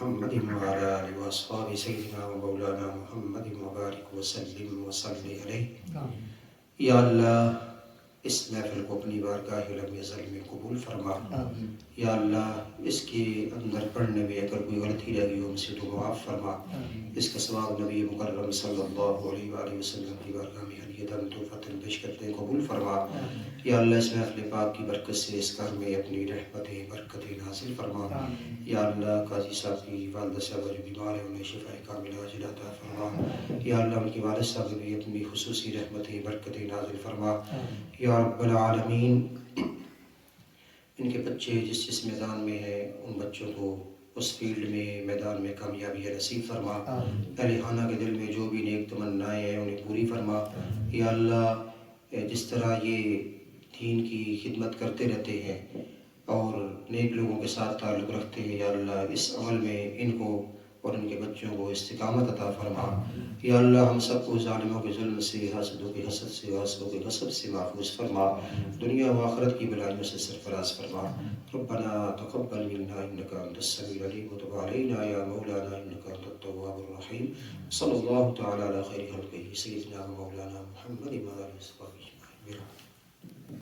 محمد وعلى آله وأصحابه سيدنا ومولانا محمد وبارك وسلم وصلی علیہ. یا اللہ اس محفل کو اپنی بارگاہ لم یزل میں قبول فرما. یا اللہ اس کے اندر پڑھنے میں اگر کوئی غلطی رہ گئی ہو مجھ سے تو معاف فرما. اس کا ثواب نبی مکرم صلی اللہ علیہ وآلہ وسلم کی بارگاہ میں ہدیۃً تحفۃً پیش کرتے ہیں قبول فرما. یا اللہ اس محفل پاک کی برکت سے اس گھر میں اپنی رحمتیں برکتیں نازل فرما. یا اللہ قاضی صاحب کی والدہ صاحبہ جو بیمار ہیں انہیں شفاء کاملہ عاجلہ عطا فرما. یا اللہ ان کے والد صاحب بھی اپنی خصوصی رحمتیں برکتیں نازل فرما. یا رب العالمین ان کے بچے جس جس میدان میں ہیں ان بچوں کو اس فیلڈ میں میدان میں کامیابی نصیب فرما. اہل خانہ کے دل میں جو بھی نیک تمنائیں ہیں انہیں پوری فرما. یا اللہ جس طرح یہ دین کی خدمت کرتے رہتے ہیں اور نیک لوگوں کے ساتھ تعلق رکھتے ہیں، یا اللہ اس عمل میں ان کو اور ان کے بچوں کو استقامت عطا فرما. یا اللہ ہم سب کو ظالموں کے ظلم سے، حاسدوں کے حسد سے، غاصبوں کے غصب سے محفوظ فرما. دنیا و آخرت کی بلائیوں سے سرفراز فرما. ربنا تقبل منا انك انت السميع العليم وتب علينا يا مولانا انك انت التواب الرحيم. صلی اللہ تعالی علی خیر خلقہ سیدنا و مولانا محمد وعلى آلہ وصحبہ اجمعین.